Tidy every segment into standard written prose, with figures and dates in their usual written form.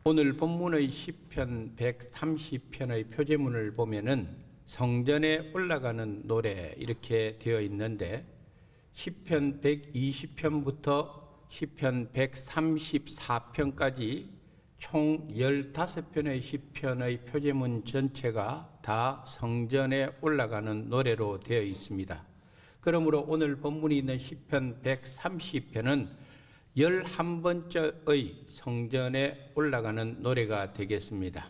오늘 본문의 시편 130편의 표제문을 보면은 성전에 올라가는 노래 이렇게 되어 있는데, 시편 120편부터 시편 134편까지 총 15편의 시편의 표제문 전체가 다 성전에 올라가는 노래로 되어 있습니다. 그러므로 오늘 본문이 있는 시편 130편은 11번째의 성전에 올라가는 노래가 되겠습니다.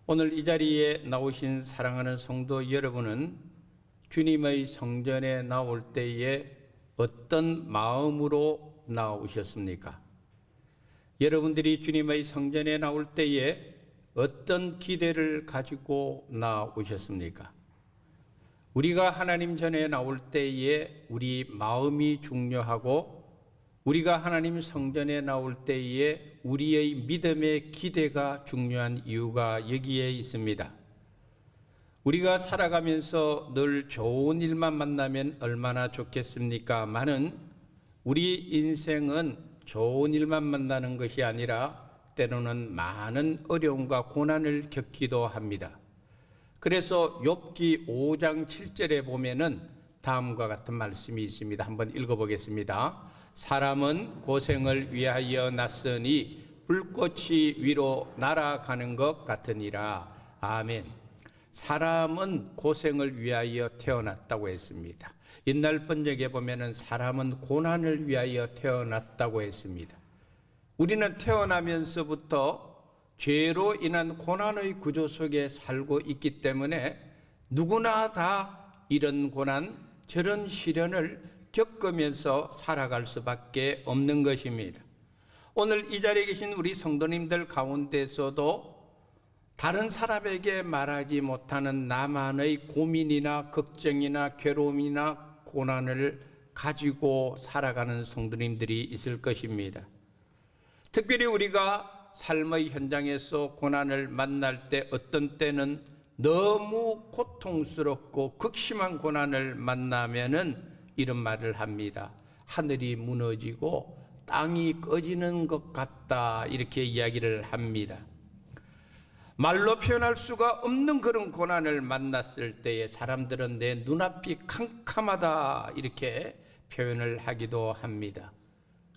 오늘 이 자리에 나오신 사랑하는 성도 여러분은 주님의 성전에 나올 때에 어떤 마음으로 나오셨습니까? 여러분들이 주님의 성전에 나올 때에 어떤 기대를 가지고 나오셨습니까? 우리가 하나님 전에 나올 때에 우리 마음이 중요하고, 우리가 하나님 성전에 나올 때에 우리의 믿음의 기대가 중요한 이유가 여기에 있습니다. 우리가 살아가면서 늘 좋은 일만 만나면 얼마나 좋겠습니까? 많은 우리 인생은 좋은 일만 만나는 것이 아니라 때로는 많은 어려움과 고난을 겪기도 합니다. 그래서 욥기 5장 7절에 보면은 다음과 같은 말씀이 있습니다. 한번 읽어보겠습니다. 사람은 고생을 위하여 났으니 불꽃이 위로 날아가는 것 같으니라. 아멘. 사람은 고생을 위하여 태어났다고 했습니다. 옛날 번역에 보면은 사람은 고난을 위하여 태어났다고 했습니다. 우리는 태어나면서부터 죄로 인한 고난의 구조 속에 살고 있기 때문에 누구나 다 이런 고난, 저런 시련을 겪으면서 살아갈 수밖에 없는 것입니다. 오늘 이 자리에 계신 우리 성도님들 가운데서도 다른 사람에게 말하지 못하는 나만의 고민이나 걱정이나 괴로움이나 고난을 가지고 살아가는 성도님들이 있을 것입니다. 특별히 우리가 삶의 현장에서 고난을 만날 때, 어떤 때는 너무 고통스럽고 극심한 고난을 만나면은 이런 말을 합니다. 하늘이 무너지고 땅이 꺼지는 것 같다, 이렇게 이야기를 합니다. 말로 표현할 수가 없는 그런 고난을 만났을 때에 사람들은 내 눈앞이 캄캄하다, 이렇게 표현을 하기도 합니다.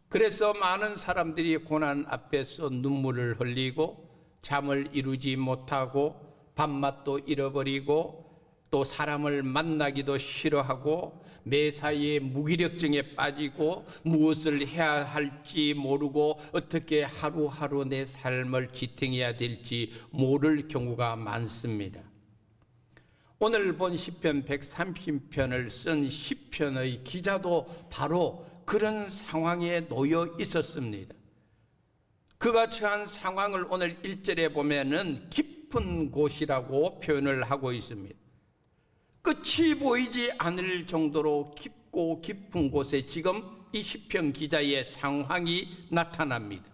그래서 많은 사람들이 고난 앞에서 눈물을 흘리고 잠을 이루지 못하고 밥맛도 잃어버리고 또 사람을 만나기도 싫어하고 매사에 무기력증에 빠지고 무엇을 해야 할지 모르고 어떻게 하루하루 내 삶을 지탱해야 될지 모를 경우가 많습니다. 오늘 본 시편 130편을 쓴 시편의 기자도 바로 그런 상황에 놓여 있었습니다. 그가 처한 상황을 오늘 1절에 보면은 깊은 곳이라고 표현을 하고 있습니다. 끝이 보이지 않을 정도로 깊고 깊은 곳에 지금 이 시편 기자의 상황이 나타납니다.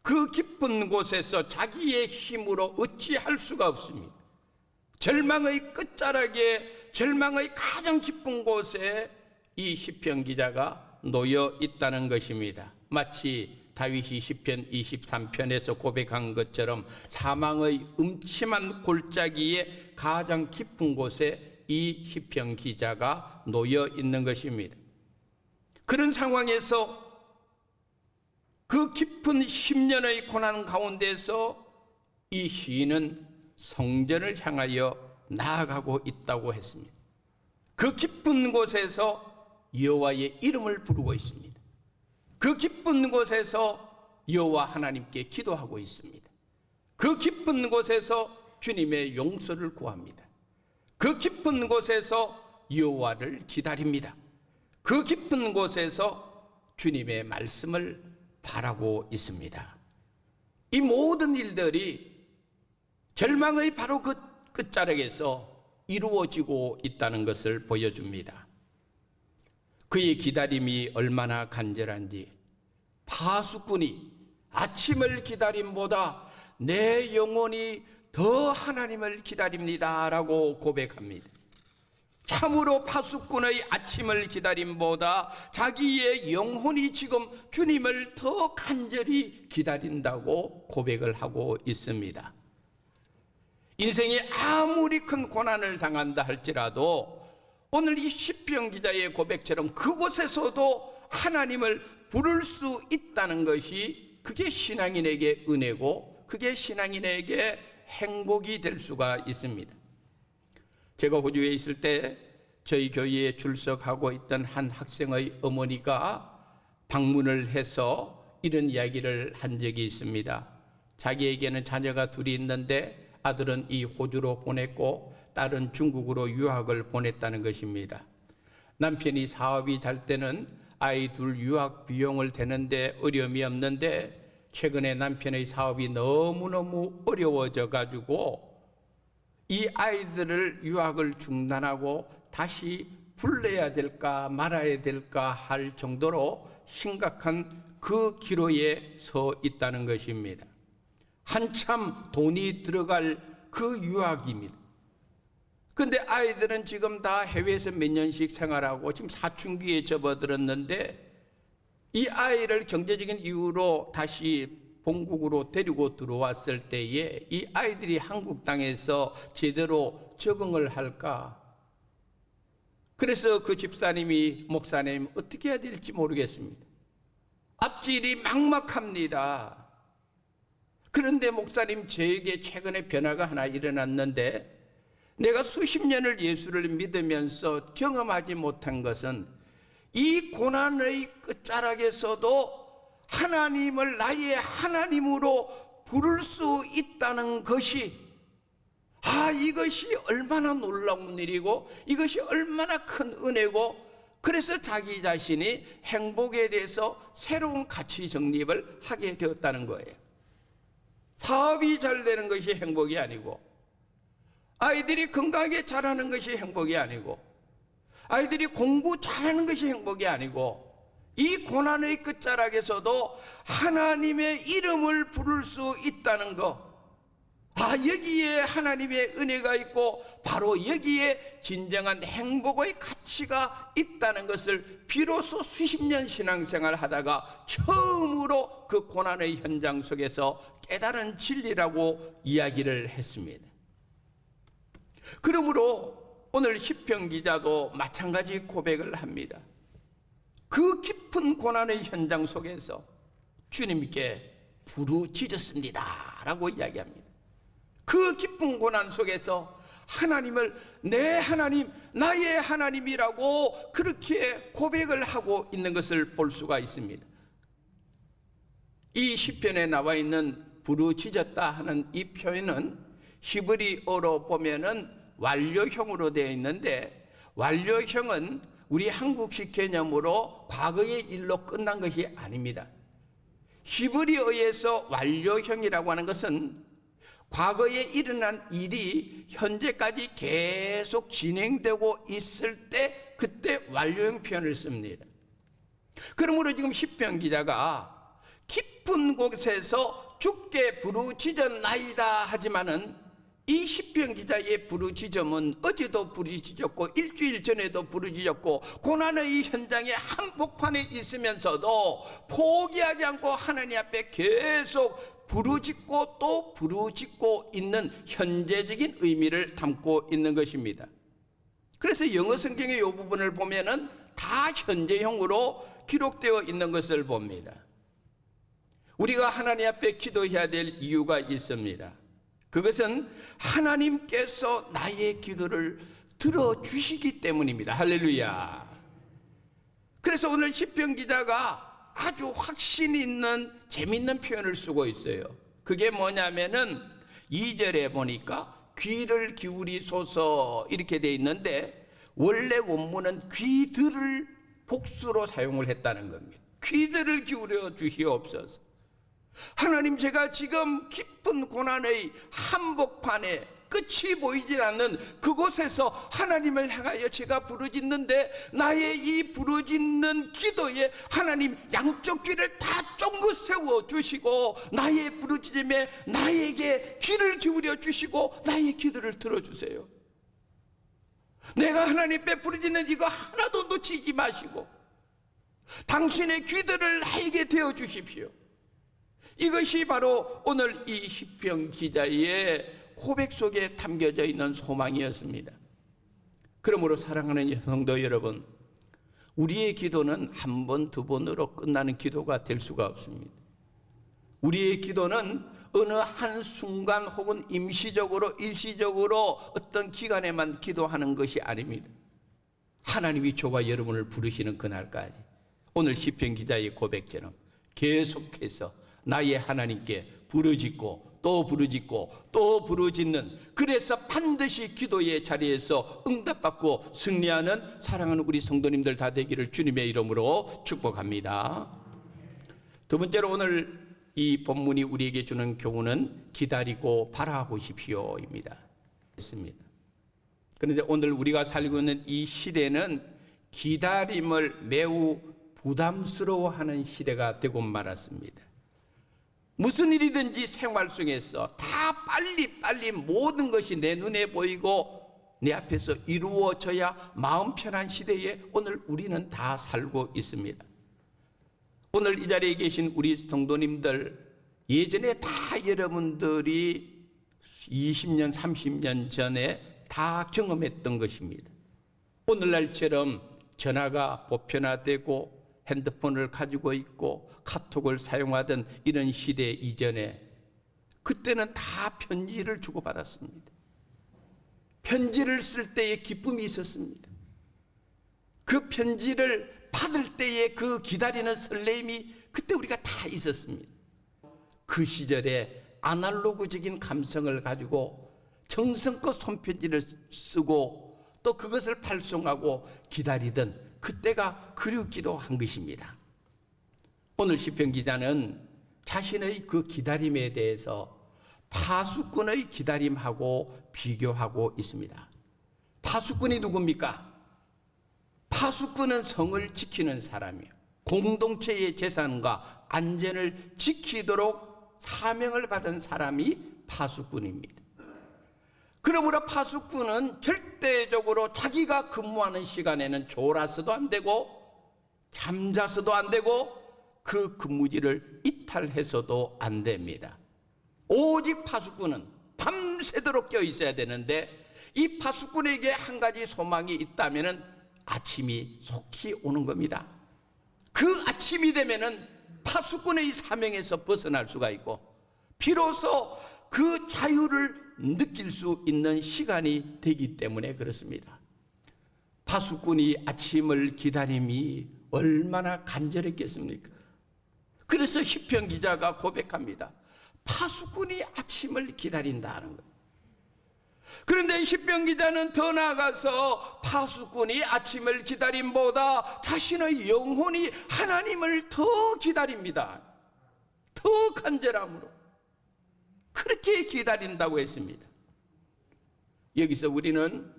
그 깊은 곳에서 자기의 힘으로 어찌할 수가 없습니다. 절망의 끝자락에, 절망의 가장 깊은 곳에 이 시편 기자가 놓여 있다는 것입니다. 마치 다윗이 시편 23편에서 고백한 것처럼 사망의 음침한 골짜기의 가장 깊은 곳에 이 시편 기자가 놓여 있는 것입니다. 그런 상황에서 그 깊은 10년의 고난 가운데서 이 시인은 성전을 향하여 나아가고 있다고 했습니다. 그 깊은 곳에서 여호와의 이름을 부르고 있습니다. 그 깊은 곳에서 여호와 하나님께 기도하고 있습니다. 그 깊은 곳에서 주님의 용서를 구합니다. 그 깊은 곳에서 여호와를 기다립니다. 그 깊은 곳에서 주님의 말씀을 바라고 있습니다. 이 모든 일들이 절망의 바로 그 끝자락에서 이루어지고 있다는 것을 보여줍니다. 그의 기다림이 얼마나 간절한지, 파수꾼이 아침을 기다림보다 내 영혼이 더 하나님을 기다립니다라고 고백합니다. 참으로 파수꾼의 아침을 기다림보다 자기의 영혼이 지금 주님을 더 간절히 기다린다고 고백을 하고 있습니다. 인생이 아무리 큰 고난을 당한다 할지라도 오늘 이 시편 기자의 고백처럼 그곳에서도 하나님을 부를 수 있다는 것이 그게 신앙인에게 은혜고 그게 신앙인에게 행복이 될 수가 있습니다. 제가 호주에 있을 때 저희 교회에 출석하고 있던 한 학생의 어머니가 방문을 해서 이런 이야기를 한 적이 있습니다. 자기에게는 자녀가 둘이 있는데 아들은 이 호주로 보냈고 딸은 중국으로 유학을 보냈다는 것입니다. 남편이 사업이 잘 때는 아이 둘 유학 비용을 대는데 어려움이 없는데 최근에 남편의 사업이 너무너무 어려워져 가지고 이 아이들을 유학을 중단하고 다시 불러야 될까 말아야 될까 할 정도로 심각한 그 기로에 서 있다는 것입니다. 한참 돈이 들어갈 그 유학입니다. 근데 아이들은 지금 다 해외에서 몇 년씩 생활하고 지금 사춘기에 접어들었는데 이 아이를 경제적인 이유로 다시 본국으로 데리고 들어왔을 때에 이 아이들이 한국 땅에서 제대로 적응을 할까? 그래서 그 집사님이 목사님 어떻게 해야 될지 모르겠습니다. 앞길이 막막합니다. 그런데 목사님 저에게 최근에 변화가 하나 일어났는데 내가 수십 년을 예수를 믿으면서 경험하지 못한 것은 이 고난의 끝자락에서도 하나님을 나의 하나님으로 부를 수 있다는 것이 이것이 얼마나 놀라운 일이고 이것이 얼마나 큰 은혜고 그래서 자기 자신이 행복에 대해서 새로운 가치 정립을 하게 되었다는 거예요. 사업이 잘 되는 것이 행복이 아니고 아이들이 건강하게 자라는 것이 행복이 아니고 아이들이 공부 잘하는 것이 행복이 아니고 이 고난의 끝자락에서도 하나님의 이름을 부를 수 있다는 것, 여기에 하나님의 은혜가 있고 바로 여기에 진정한 행복의 가치가 있다는 것을 비로소 수십 년 신앙생활 하다가 처음으로 그 고난의 현장 속에서 깨달은 진리라고 이야기를 했습니다. 그러므로 오늘 시편 기자도 마찬가지 고백을 합니다. 그 깊은 고난의 현장 속에서 주님께 부르짖었습니다 라고 이야기합니다. 그 깊은 고난 속에서 하나님을 내 하나님, 나의 하나님이라고 그렇게 고백을 하고 있는 것을 볼 수가 있습니다. 이 시편에 나와 있는 부르짖었다 하는 이 표현은 히브리어로 보면은 완료형으로 되어 있는데 완료형은 우리 한국식 개념으로 과거의 일로 끝난 것이 아닙니다. 히브리어에서 완료형이라고 하는 것은 과거에 일어난 일이 현재까지 계속 진행되고 있을 때 그때 완료형 표현을 씁니다. 그러므로 지금 시편 기자가 깊은 곳에서 주께 부르짖었나이다 하지만은 이 시편 기자의 부르짖음은 어제도 부르짖었고 일주일 전에도 부르짖었고 고난의 현장에 한복판에 있으면서도 포기하지 않고 하나님 앞에 계속 부르짖고 또 부르짖고 있는 현재적인 의미를 담고 있는 것입니다. 그래서 영어 성경의 이 부분을 보면은 다 현재형으로 기록되어 있는 것을 봅니다. 우리가 하나님 앞에 기도해야 될 이유가 있습니다. 그것은 하나님께서 나의 기도를 들어주시기 때문입니다. 할렐루야. 그래서 오늘 시편 기자가 아주 확신 있는 재밌는 표현을 쓰고 있어요. 그게 뭐냐면은 2절에 보니까 귀를 기울이소서 이렇게 돼 있는데 원래 원문은 귀들을 복수로 사용을 했다는 겁니다. 귀들을 기울여 주시옵소서. 하나님, 제가 지금 깊은 고난의 한복판에 끝이 보이지 않는 그곳에서 하나님을 향하여 제가 부르짖는데, 나의 이 부르짖는 기도에 하나님 양쪽 귀를 다 쫑긋 세워 주시고, 나의 부르짖음에 나에게 귀를 기울여 주시고 나의 기도를 들어주세요. 내가 하나님 앞에 부르짖는 이거 하나도 놓치지 마시고 당신의 귀들을 나에게 대어 주십시오. 이것이 바로 오늘 이 시편 기자의 고백 속에 담겨져 있는 소망이었습니다. 그러므로 사랑하는 성도 여러분, 우리의 기도는 한 번, 두 번으로 끝나는 기도가 될 수가 없습니다. 우리의 기도는 어느 한순간 혹은 임시적으로 일시적으로 어떤 기간에만 기도하는 것이 아닙니다. 하나님이 저와 여러분을 부르시는 그날까지 오늘 시편 기자의 고백처럼 계속해서 나의 하나님께 부르짖고 또 부르짖고 또 부르짖는, 그래서 반드시 기도의 자리에서 응답받고 승리하는 사랑하는 우리 성도님들 다 되기를 주님의 이름으로 축복합니다. 두 번째로 오늘 이 본문이 우리에게 주는 교훈은 기다리고 바라보십시오입니다. 그런데 오늘 우리가 살고 있는 이 시대는 기다림을 매우 부담스러워하는 시대가 되고 말았습니다. 무슨 일이든지 생활 속에서 다 빨리 모든 것이 내 눈에 보이고 내 앞에서 이루어져야 마음 편한 시대에 오늘 우리는 다 살고 있습니다. 오늘 이 자리에 계신 우리 성도님들, 예전에 다 여러분들이 20년, 30년 전에 다 경험했던 것입니다. 오늘날처럼 전화가 보편화되고 핸드폰을 가지고 있고 카톡을 사용하던 이런 시대 이전에, 그때는 다 편지를 주고받았습니다. 편지를 쓸 때의 기쁨이 있었습니다. 그 편지를 받을 때의 그 기다리는 설렘이 그때 우리가 다 있었습니다. 그 시절에 아날로그적인 감성을 가지고 정성껏 손편지를 쓰고 또 그것을 발송하고 기다리던 그때가 그립기도 한 것입니다. 오늘 시편 기자는 자신의 그 기다림에 대해서 파수꾼의 기다림하고 비교하고 있습니다. 파수꾼이 누굽니까? 파수꾼은 성을 지키는 사람이요, 공동체의 재산과 안전을 지키도록 사명을 받은 사람이 파수꾼입니다. 그러므로 파수꾼은 절대적으로 자기가 근무하는 시간에는 졸아서도 안 되고 잠자서도 안 되고 그 근무지를 이탈해서도 안 됩니다. 오직 파수꾼은 밤새도록 껴 있어야 되는데, 이 파수꾼에게 한 가지 소망이 있다면은 아침이 속히 오는 겁니다. 그 아침이 되면은 파수꾼의 사명에서 벗어날 수가 있고 비로소 그 자유를 느낄 수 있는 시간이 되기 때문에 그렇습니다. 파수꾼이 아침을 기다림이 얼마나 간절했겠습니까? 그래서 시편 기자가 고백합니다. 파수꾼이 아침을 기다린다는 거예요. 그런데 시편 기자는 더 나아가서 파수꾼이 아침을 기다림보다 자신의 영혼이 하나님을 더 기다립니다. 더 간절함으로 그렇게 기다린다고 했습니다. 여기서 우리는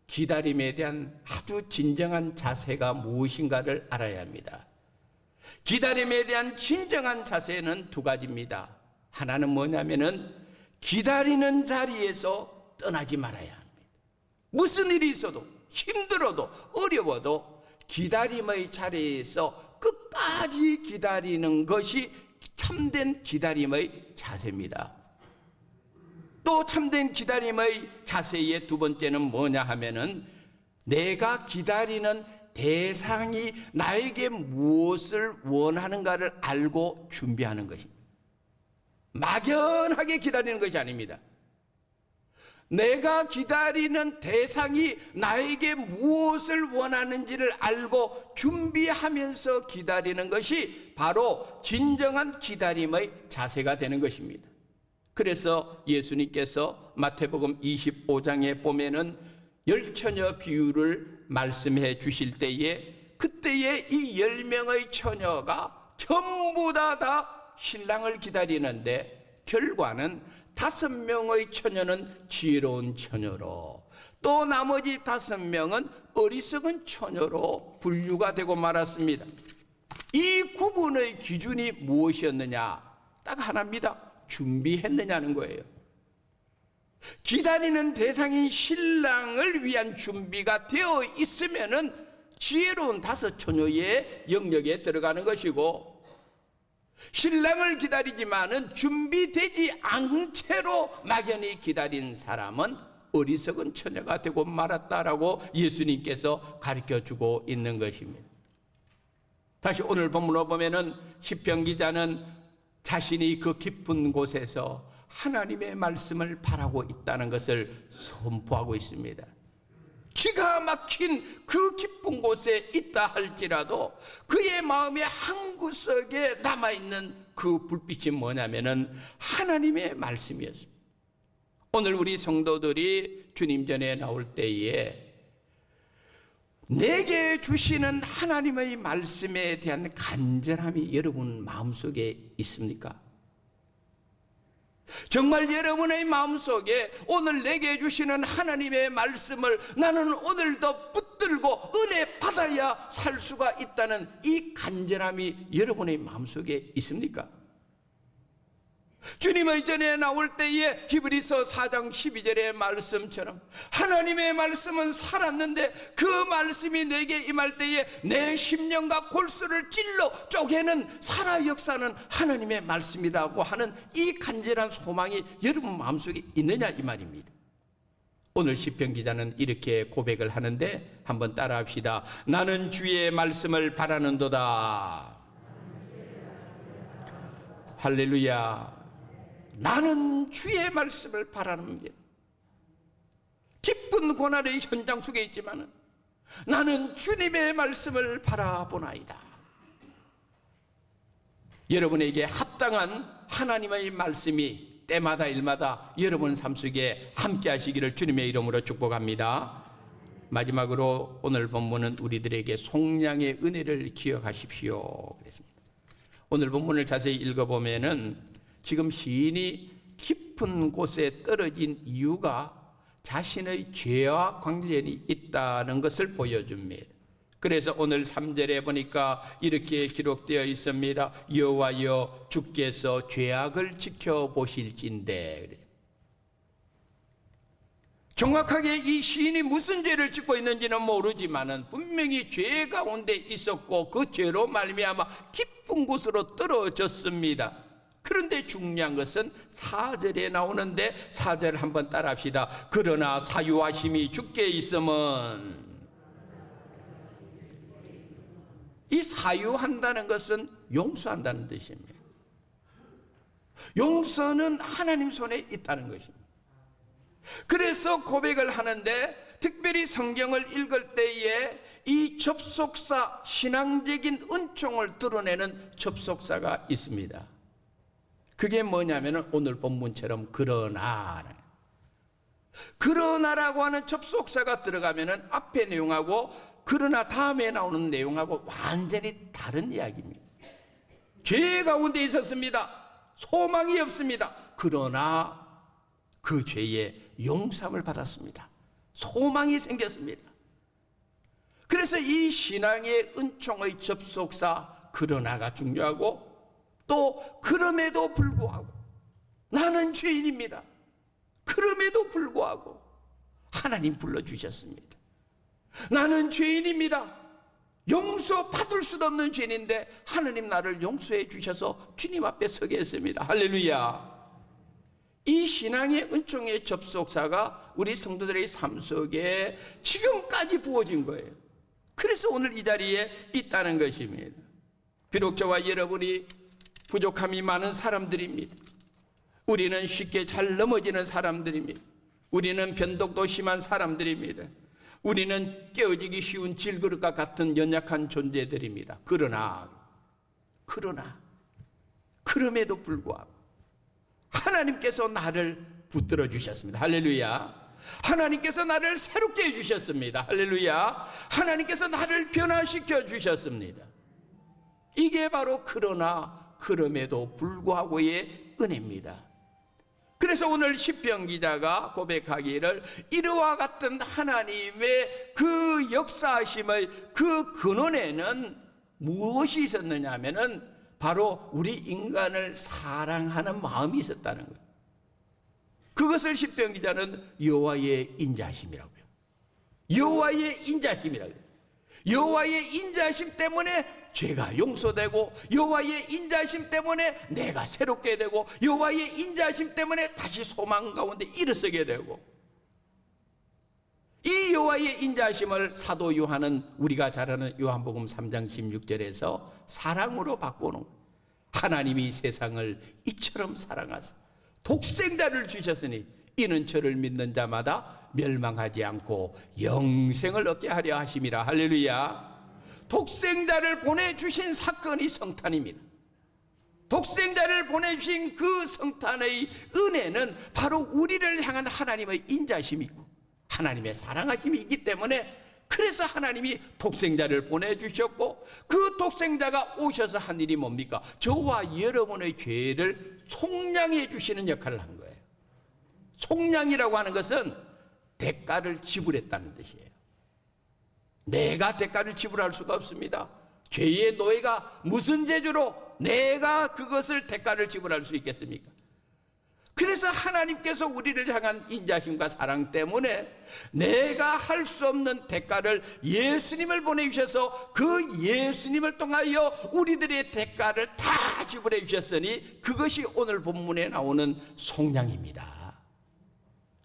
기다림에 대한 아주 진정한 자세가 무엇인가를 알아야 합니다. 기다림에 대한 진정한 자세는 두 가지입니다. 하나는 뭐냐면은 기다리는 자리에서 떠나지 말아야 합니다. 무슨 일이 있어도 힘들어도 어려워도 기다림의 자리에서 끝까지 기다리는 것이 참된 기다림의 자세입니다. 또 참된 기다림의 자세의 두 번째는 뭐냐 하면은 내가 기다리는 대상이 나에게 무엇을 원하는가를 알고 준비하는 것입니다. 막연하게 기다리는 것이 아닙니다. 내가 기다리는 대상이 나에게 무엇을 원하는지를 알고 준비하면서 기다리는 것이 바로 진정한 기다림의 자세가 되는 것입니다. 그래서 예수님께서 마태복음 25장에 보면은 열처녀 비유를 말씀해 주실 때에 그때에 이 10명의 처녀가 전부 다 신랑을 기다리는데 결과는 5명의 처녀는 지혜로운 처녀로, 또 나머지 5명은 어리석은 처녀로 분류가 되고 말았습니다. 이 구분의 기준이 무엇이었느냐? 딱 하나입니다. 준비했느냐는 거예요. 기다리는 대상인 신랑을 위한 준비가 되어 있으면은 지혜로운 5 처녀의 영역에 들어가는 것이고, 신랑을 기다리지만은 준비되지 않은 채로 막연히 기다린 사람은 어리석은 처녀가 되고 말았다라고 예수님께서 가르쳐주고 있는 것입니다. 다시 오늘 본문으로 보면은 시편 기자는 자신이 그 깊은 곳에서 하나님의 말씀을 바라고 있다는 것을 선포하고 있습니다. 기가 막힌 그 깊은 곳에 있다 할지라도 그의 마음의 한 구석에 남아있는 그 불빛이 뭐냐면은 하나님의 말씀이었습니다. 오늘 우리 성도들이 주님 전에 나올 때에 내게 주시는 하나님의 말씀에 대한 간절함이 여러분 마음속에 있습니까? 정말 여러분의 마음속에 오늘 내게 주시는 하나님의 말씀을 나는 오늘도 붙들고 은혜 받아야 살 수가 있다는 이 간절함이 여러분의 마음속에 있습니까? 주님의 전에 나올 때에 히브리서 4장 12절의 말씀처럼 하나님의 말씀은 살았는데 그 말씀이 내게 임할 때에 내 심령과 골수를 찔러 쪼개는 살아 역사는 하나님의 말씀이라고 하는 이 간절한 소망이 여러분 마음속에 있느냐 이 말입니다. 오늘 시편 기자는 이렇게 고백을 하는데 한번 따라 합시다. 나는 주의 말씀을 바라는도다. 할렐루야. 나는 주의 말씀을 바라는데 기쁜 고난의 현장 속에 있지만 나는 주님의 말씀을 바라보나이다. 여러분에게 합당한 하나님의 말씀이 때마다 일마다 여러분 삶 속에 함께 하시기를 주님의 이름으로 축복합니다. 마지막으로 오늘 본문은 우리들에게 속량의 은혜를 기억하십시오 그랬습니다. 오늘 본문을 자세히 읽어보면은 지금 시인이 깊은 곳에 떨어진 이유가 자신의 죄와 관련이 있다는 것을 보여줍니다. 그래서 오늘 3절에 보니까 이렇게 기록되어 있습니다. 여호와여 주께서 죄악을 지켜보실진대. 정확하게 이 시인이 무슨 죄를 짓고 있는지는 모르지만은 분명히 죄 가운데 있었고 그 죄로 말미암아 깊은 곳으로 떨어졌습니다. 그런데 중요한 것은 4절에 나오는데 4절 한번 따라 합시다. 그러나 사유하심이 주께 있음은, 이 사유한다는 것은 용서한다는 뜻입니다. 용서는 하나님 손에 있다는 것입니다. 그래서 고백을 하는데 특별히 성경을 읽을 때에 이 접속사, 신앙적인 은총을 드러내는 접속사가 있습니다. 그게 뭐냐면 오늘 본문처럼 그러나라고 하는 접속사가 들어가면 앞에 내용하고 그러나 다음에 나오는 내용하고 완전히 다른 이야기입니다. 죄 가운데 있었습니다. 소망이 없습니다. 그러나 그 죄에 용서함을 받았습니다. 소망이 생겼습니다. 그래서 이 신앙의 은총의 접속사 그러나가 중요하고, 또 그럼에도 불구하고 나는 죄인입니다. 그럼에도 불구하고 하나님 불러주셨습니다. 나는 죄인입니다. 용서받을 수도 없는 죄인인데 하나님 나를 용서해 주셔서 주님 앞에 서게 했습니다. 할렐루야. 이 신앙의 은총의 접속사가 우리 성도들의 삶 속에 지금까지 부어진 거예요. 그래서 오늘 이 자리에 있다는 것입니다. 비록 저와 여러분이 부족함이 많은 사람들입니다. 우리는 쉽게 잘 넘어지는 사람들입니다. 우리는 변덕도 심한 사람들입니다. 우리는 깨어지기 쉬운 질그릇과 같은 연약한 존재들입니다. 그럼에도 불구하고 하나님께서 나를 붙들어 주셨습니다. 할렐루야. 하나님께서 나를 새롭게 해주셨습니다. 할렐루야. 하나님께서 나를 변화시켜 주셨습니다. 이게 바로 그럼에도 불구하고의 은혜입니다. 그래서 오늘 시편 기자가 고백하기를 이와 같은 하나님의 그 역사하심의 그 근원에는 무엇이 있었느냐 하면은 바로 우리 인간을 사랑하는 마음이 있었다는 거예요. 그것을 시편 기자는 여호와의 인자하심이라고요. 여호와의 인자하심이라고요. 여호와의 인자하심 때문에 죄가 용서되고, 여호와의 인자하심 때문에 내가 새롭게 되고, 여호와의 인자하심 때문에 다시 소망 가운데 일어서게 되고, 이 여호와의 인자하심을 사도 요한은 우리가 잘 아는 요한복음 3장 16절에서 사랑으로 바꾸는 거예요. 하나님이 세상을 이처럼 사랑하사 독생자를 주셨으니 이는 저를 믿는 자마다 멸망하지 않고 영생을 얻게 하려 하심이라. 할렐루야. 독생자를 보내주신 사건이 성탄입니다. 독생자를 보내주신 그 성탄의 은혜는 바로 우리를 향한 하나님의 인자심이 있고 하나님의 사랑하심이 있기 때문에, 그래서 하나님이 독생자를 보내주셨고, 그 독생자가 오셔서 한 일이 뭡니까? 저와 여러분의 죄를 속량해 주시는 역할을 한 거예요. 속량이라고 하는 것은 대가를 지불했다는 뜻이에요. 내가 대가를 지불할 수가 없습니다. 죄의 노예가 무슨 재주로 내가 그것을 대가를 지불할 수 있겠습니까? 그래서 하나님께서 우리를 향한 인자심과 사랑 때문에 내가 할 수 없는 대가를 예수님을 보내주셔서 그 예수님을 통하여 우리들의 대가를 다 지불해 주셨으니 그것이 오늘 본문에 나오는 속량입니다.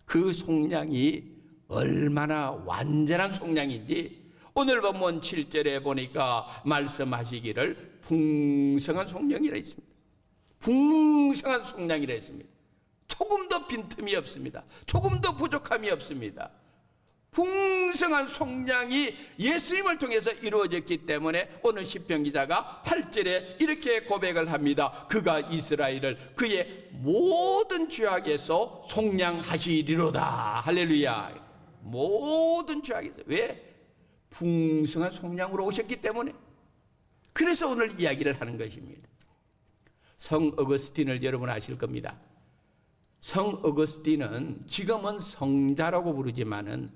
그 속량이 얼마나 완전한 속량인지 오늘 본문 7절에 보니까 말씀하시기를 풍성한 속량이라 했습니다. 풍성한 속량이라 했습니다. 조금도 빈틈이 없습니다. 조금도 부족함이 없습니다. 풍성한 속량이 예수님을 통해서 이루어졌기 때문에 오늘 시편 기자가 8절에 이렇게 고백을 합니다. 그가 이스라엘을 그의 모든 죄악에서 속량하시리로다. 할렐루야. 모든 죄악에서. 왜? 풍성한 속량으로 오셨기 때문에. 그래서 오늘 이야기를 하는 것입니다. 성 어거스틴을 여러분 아실 겁니다. 성 어거스틴은 지금은 성자라고 부르지만은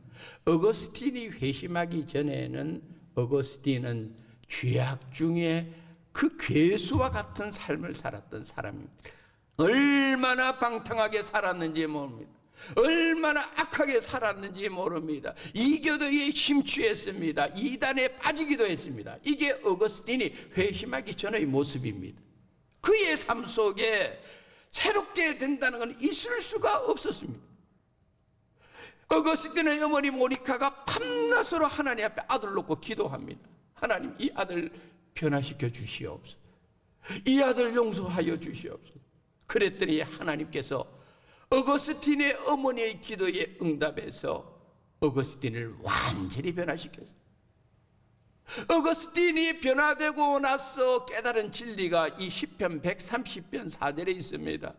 어거스틴이 회심하기 전에는 어거스틴은 죄악 중에 그 괴수와 같은 삶을 살았던 사람입니다. 얼마나 방탕하게 살았는지 모릅니다. 얼마나 악하게 살았는지 모릅니다. 이교도에 심취했습니다. 이단에 빠지기도 했습니다. 이게 어거스틴이 회심하기 전의 모습입니다. 그의 삶 속에 새롭게 된다는 건 있을 수가 없었습니다. 어거스틴의 어머니 모니카가 밤낮으로 하나님 앞에 아들 놓고 기도합니다. 하나님, 이 아들 변화시켜 주시옵소서. 이 아들 용서하여 주시옵소서. 그랬더니 하나님께서 어거스틴의 어머니의 기도에 응답해서 어거스틴을 완전히 변화시켰어요. 어거스틴이 변화되고 나서 깨달은 진리가 이 시편 130편 4절에 있습니다.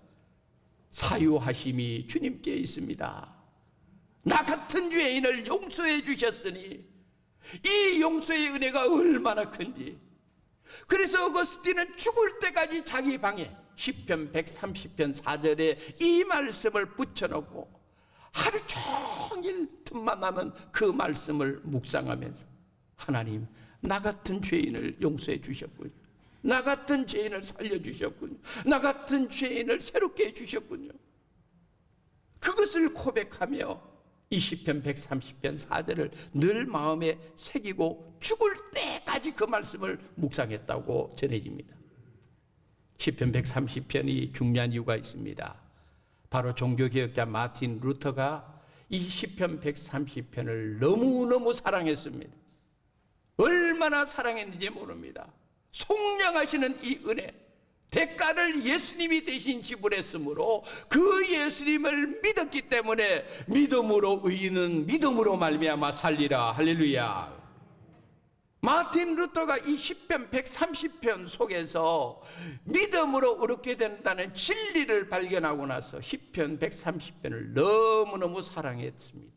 사유하심이 주님께 있습니다. 나 같은 죄인을 용서해 주셨으니 이 용서의 은혜가 얼마나 큰지. 그래서 어거스틴은 죽을 때까지 자기 방에 시편 130편 4절에 이 말씀을 붙여놓고 하루 종일 틈만 나면 그 말씀을 묵상하면서 하나님, 나 같은 죄인을 용서해 주셨군요. 나 같은 죄인을 살려주셨군요. 나 같은 죄인을 새롭게 해주셨군요. 그것을 고백하며 이 시편 130편 4절을 늘 마음에 새기고 죽을 때까지 그 말씀을 묵상했다고 전해집니다. 시편 130편이 중요한 이유가 있습니다. 바로 종교개혁자 마틴 루터가 이 시편 130편을 너무너무 사랑했습니다. 얼마나 사랑했는지 모릅니다. 속량하시는 이 은혜, 대가를 예수님이 대신 지불했으므로 그 예수님을 믿었기 때문에 믿음으로 의인은 믿음으로 말미암아 살리라. 할렐루야. 마틴 루터가 이 시편 130편 속에서 믿음으로 의롭게 된다는 진리를 발견하고 나서 시편 130편을 너무너무 사랑했습니다.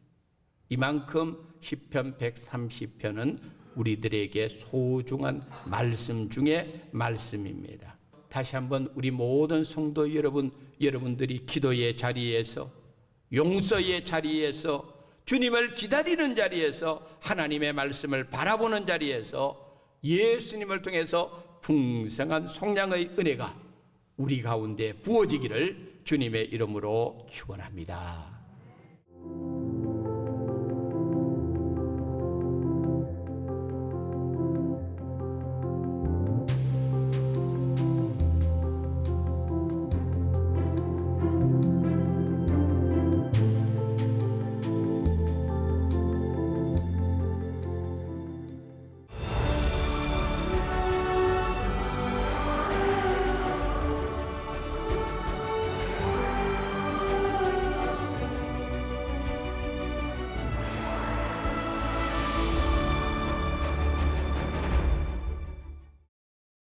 이만큼 시편 130편은 우리들에게 소중한 말씀 중에 말씀입니다. 다시 한번 우리 모든 성도 여러분들이 기도의 자리에서, 용서의 자리에서, 주님을 기다리는 자리에서, 하나님의 말씀을 바라보는 자리에서 예수님을 통해서 풍성한 속량의 은혜가 우리 가운데 부어지기를 주님의 이름으로 축원합니다.